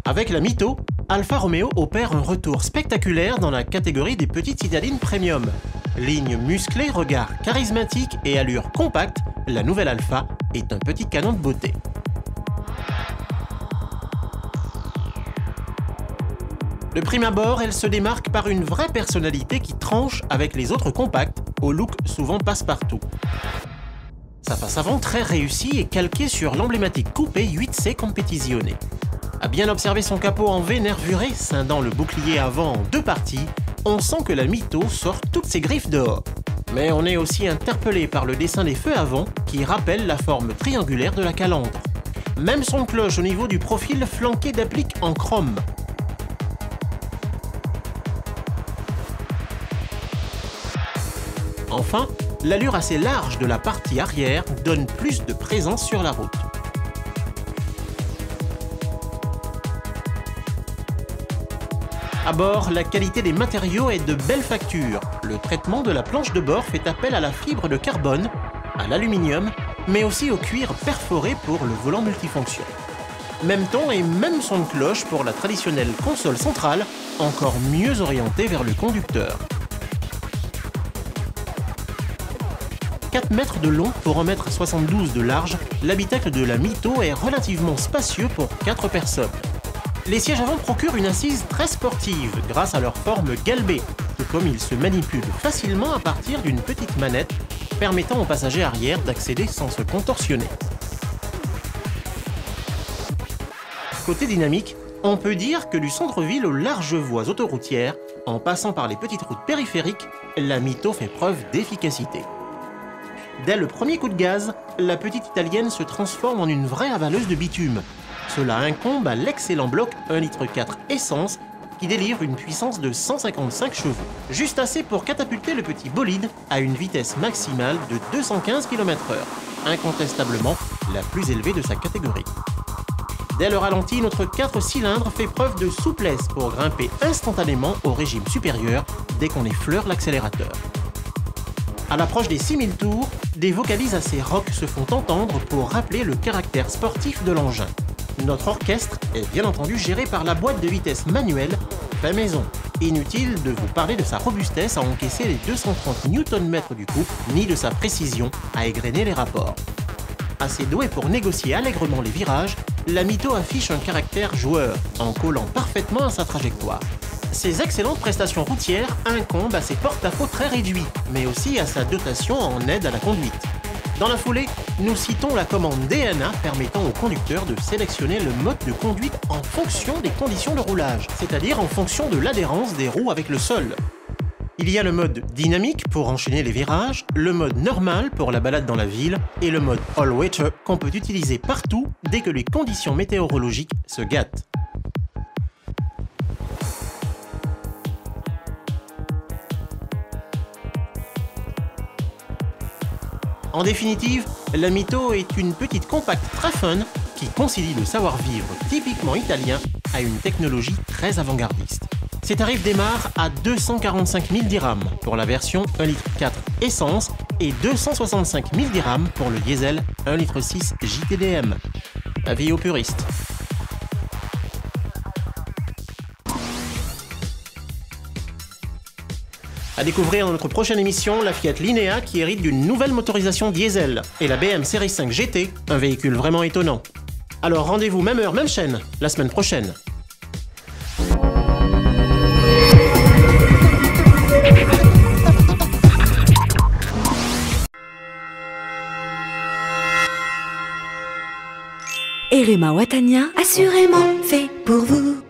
Avec la Mito, Alfa Romeo opère un retour spectaculaire dans la catégorie des petites citadines premium. Ligne musclée, regard charismatique et allure compacte, la nouvelle Alfa est un petit canon de beauté. De prime abord, elle se démarque par une vraie personnalité qui tranche avec les autres compacts, au look souvent passe-partout. Sa face avant très réussie est calquée sur l'emblématique coupé 8C Competizione. À bien observer son capot en V nervuré, scindant le bouclier avant en deux parties, on sent que la Mito sort toutes ses griffes dehors. Mais on est aussi interpellé par le dessin des feux avant qui rappelle la forme triangulaire de la calandre. Même son cloche au niveau du profil flanqué d'appliques en chrome. Enfin, l'allure assez large de la partie arrière donne plus de présence sur la route. À bord, la qualité des matériaux est de belle facture. Le traitement de la planche de bord fait appel à la fibre de carbone, à l'aluminium, mais aussi au cuir perforé pour le volant multifonction. Même ton et même son de cloche pour la traditionnelle console centrale, encore mieux orientée vers le conducteur. 4 mètres de long pour 1,72 m de large, l'habitacle de la Mito est relativement spacieux pour 4 personnes. Les sièges avant procurent une assise très sportive grâce à leur forme galbée, tout comme ils se manipulent facilement à partir d'une petite manette permettant aux passagers arrière d'accéder sans se contorsionner. Côté dynamique, on peut dire que du centre-ville aux larges voies autoroutières, en passant par les petites routes périphériques, la Mito fait preuve d'efficacité. Dès le premier coup de gaz, la petite italienne se transforme en une vraie avaleuse de bitume. Cela incombe à l'excellent bloc 1,4 litre essence qui délivre une puissance de 155 chevaux. Juste assez pour catapulter le petit bolide à une vitesse maximale de 215 km/h, incontestablement la plus élevée de sa catégorie. Dès le ralenti, notre 4 cylindres fait preuve de souplesse pour grimper instantanément au régime supérieur dès qu'on effleure l'accélérateur. À l'approche des 6000 tours, des vocalises assez rock se font entendre pour rappeler le caractère sportif de l'engin. Notre orchestre est bien entendu géré par la boîte de vitesse manuelle fait maison. Inutile de vous parler de sa robustesse à encaisser les 230 Nm du coup, ni de sa précision à égrener les rapports. Assez douée pour négocier allègrement les virages, la Mito affiche un caractère joueur en collant parfaitement à sa trajectoire. Ses excellentes prestations routières incombent à ses porte-à-faux très réduits, mais aussi à sa dotation en aide à la conduite. Dans la foulée, nous citons la commande DNA permettant au conducteur de sélectionner le mode de conduite en fonction des conditions de roulage, c'est-à-dire en fonction de l'adhérence des roues avec le sol. Il y a le mode dynamique pour enchaîner les virages, le mode normal pour la balade dans la ville et le mode all-weather qu'on peut utiliser partout dès que les conditions météorologiques se gâtent. En définitive, la Mito est une petite compacte très fun qui concilie le savoir-vivre typiquement italien à une technologie très avant-gardiste. Ses tarifs démarrent à 245 000 dirhams pour la version 1,4 litre essence et 265 000 dirhams pour le diesel 1,6 litre JTDM. Avis aux puristes. À découvrir dans notre prochaine émission, la Fiat Linea qui hérite d'une nouvelle motorisation diesel et la BM Série 5 GT, un véhicule vraiment étonnant. Alors rendez-vous même heure, même chaîne, la semaine prochaine. RMA Watania, assurément fait pour vous.